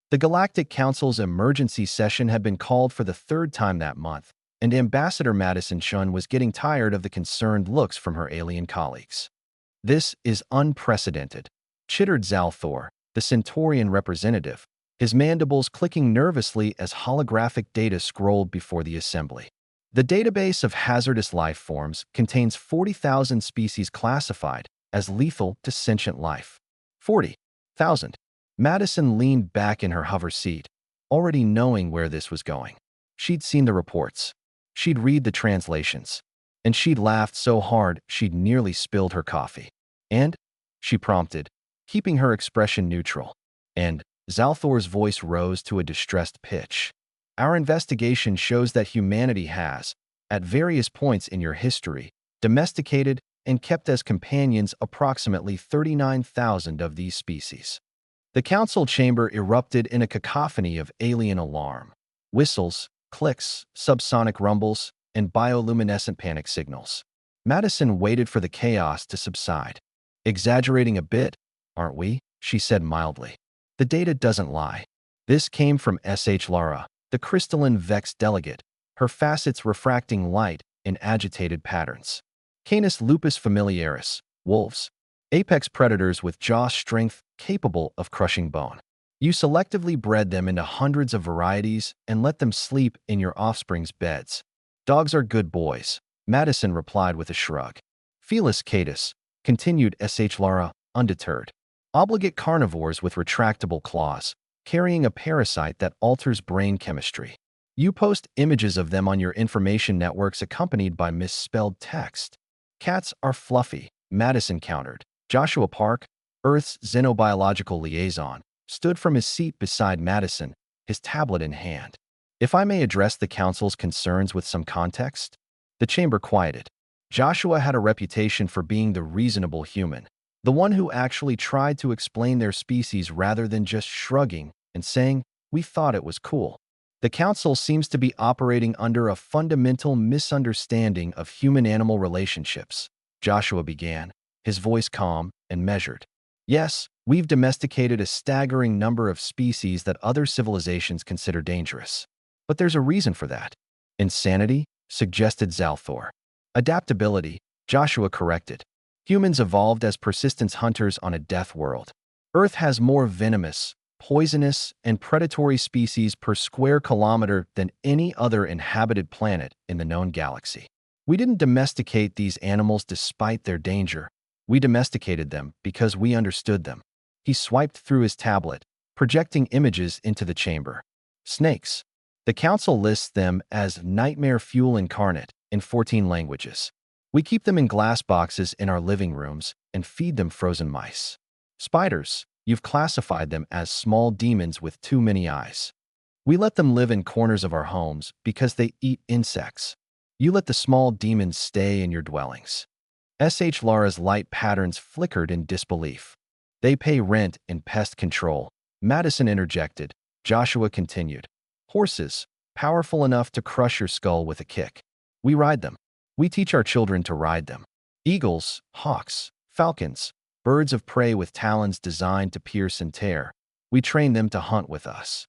The Galactic Council's emergency session had been called for the third time that month, and Ambassador Madison Chun was getting tired of the concerned looks from her alien colleagues. "This is unprecedented," chittered Zalthor, the Centaurian representative, his mandibles clicking nervously as holographic data scrolled before the assembly. The database of hazardous life forms contains 40,000 species classified as lethal to sentient life. 40,000. Madison leaned back in her hover seat, already knowing where this was going. She'd seen the reports. She'd read the translations. And she'd laughed so hard she'd nearly spilled her coffee. "And?" she prompted, keeping her expression neutral. And Zalthor's voice rose to a distressed pitch. "Our investigation shows that humanity has, at various points in your history, domesticated and kept as companions approximately 39,000 of these species." The council chamber erupted in a cacophony of alien alarm. Whistles, clicks, subsonic rumbles, and bioluminescent panic signals. Madison waited for the chaos to subside. "Exaggerating a bit, aren't we?" she said mildly. "The data doesn't lie." This came from S.H. Lara, the crystalline Vex delegate, her facets refracting light in agitated patterns. Canis lupus familiaris, wolves. Apex predators with jaw strength capable of crushing bone. You selectively bred them into hundreds of varieties and let them sleep in your offspring's beds. "Dogs are good boys," Madison replied with a shrug. "Felis catus," continued S.H. Lara, undeterred. "Obligate carnivores with retractable claws, carrying a parasite that alters brain chemistry. You post images of them on your information networks accompanied by misspelled text. Cats are fluffy," Madison countered. Joshua Park, Earth's xenobiological liaison, stood from his seat beside Madison, his tablet in hand. "If I may address the council's concerns with some context?" The chamber quieted. Joshua had a reputation for being the reasonable human, the one who actually tried to explain their species rather than just shrugging and saying, "We thought it was cool." The council seems to be operating under a fundamental misunderstanding of human-animal relationships, Joshua began, his voice calm and measured. "Yes, we've domesticated a staggering number of species that other civilizations consider dangerous. But there's a reason for that." "Insanity?" suggested Zalthor. "Adaptability," Joshua corrected. "Humans evolved as persistence hunters on a death world. Earth has more venomous, poisonous, and predatory species per square kilometer than any other inhabited planet in the known galaxy. We didn't domesticate these animals despite their danger. We domesticated them because we understood them." He swiped through his tablet, projecting images into the chamber. "Snakes. The council lists them as nightmare fuel incarnate in 14 languages. We keep them in glass boxes in our living rooms and feed them frozen mice. Spiders. You've classified them as small demons with too many eyes. We let them live in corners of our homes because they eat insects. You let the small demons stay in your dwellings." S.H. Lara's light patterns flickered in disbelief. "They pay rent in pest control," Madison interjected. Joshua continued. "Horses, powerful enough to crush your skull with a kick. We ride them. We teach our children to ride them. Eagles, hawks, falcons, birds of prey with talons designed to pierce and tear. We train them to hunt with us."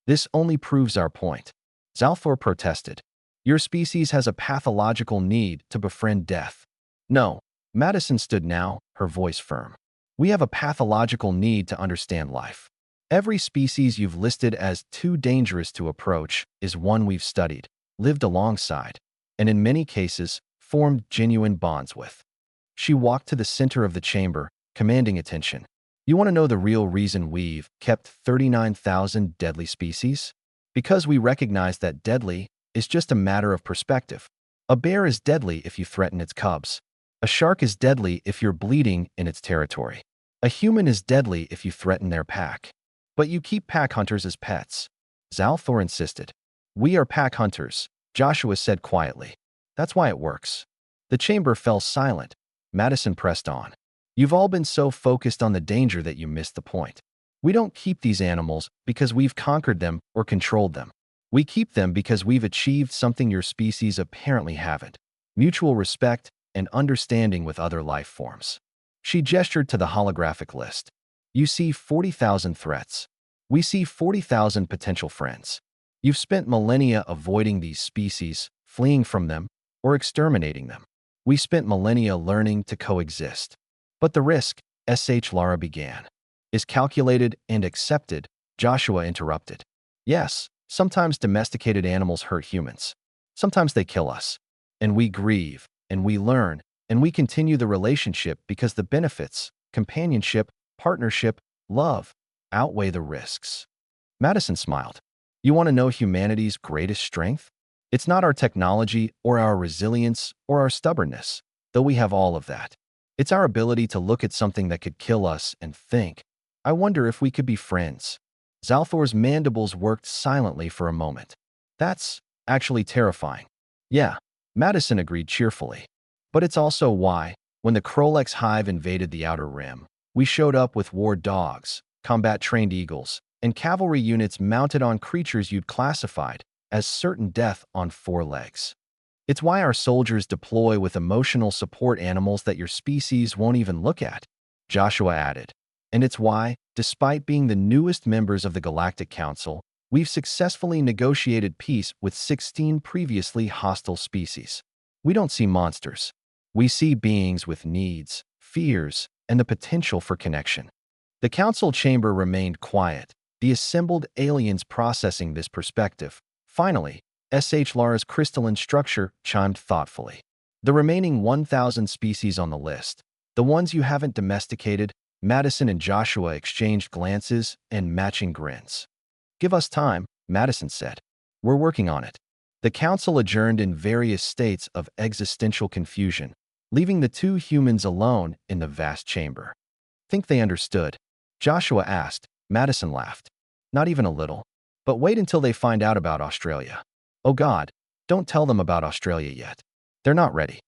"This only proves our point," Zalthor protested. "Your species has a pathological need to befriend death." "No," Madison stood now, her voice firm. "We have a pathological need to understand life. Every species you've listed as too dangerous to approach is one we've studied, lived alongside, and in many cases, formed genuine bonds with." She walked to the center of the chamber, commanding attention. "You want to know the real reason we've kept 39,000 deadly species? Because we recognize that deadly is just a matter of perspective. A bear is deadly if you threaten its cubs. A shark is deadly if you're bleeding in its territory. A human is deadly if you threaten their pack. But you keep pack hunters as pets," Zalthor insisted. "We are pack hunters," Joshua said quietly. "That's why it works." The chamber fell silent. Madison pressed on. "You've all been so focused on the danger that you missed the point. We don't keep these animals because we've conquered them or controlled them. We keep them because we've achieved something your species apparently haven't: mutual respect and understanding with other life forms." She gestured to the holographic list. "You see 40,000 threats. We see 40,000 potential friends. You've spent millennia avoiding these species, fleeing from them, or exterminating them. We spent millennia learning to coexist. But the risk, Lara began, is calculated and accepted, Joshua interrupted. Yes, sometimes domesticated animals hurt humans. Sometimes they kill us. And we grieve, and we learn, and we continue the relationship because the benefits, companionship, partnership, love, outweigh the risks. Madison smiled. You want to know humanity's greatest strength? It's not our technology or our resilience or our stubbornness, though we have all of that. It's our ability to look at something that could kill us and think, I wonder if we could be friends. Zalthor's mandibles worked silently for a moment. That's actually terrifying. Yeah, Madison agreed cheerfully. But it's also why, when the Krolex hive invaded the Outer Rim, we showed up with war dogs, combat-trained eagles, and cavalry units mounted on creatures you'd classified as certain death on 4 legs. It's why our soldiers deploy with emotional support animals that your species won't even look at, Joshua added. And it's why, despite being the newest members of the Galactic Council, we've successfully negotiated peace with 16 previously hostile species. We don't see monsters. We see beings with needs, fears, and the potential for connection. The council chamber remained quiet, the assembled aliens processing this perspective. Finally, Lara's crystalline structure chimed thoughtfully. The remaining 1,000 species on the list, the ones you haven't domesticated, Madison and Joshua exchanged glances and matching grins. Give us time, Madison said. We're working on it. The council adjourned in various states of existential confusion, leaving the 2 humans alone in the vast chamber. Think they understood? Joshua asked. Madison laughed. Not even a little. But wait until they find out about Australia. Oh God, don't tell them about Australia yet. They're not ready.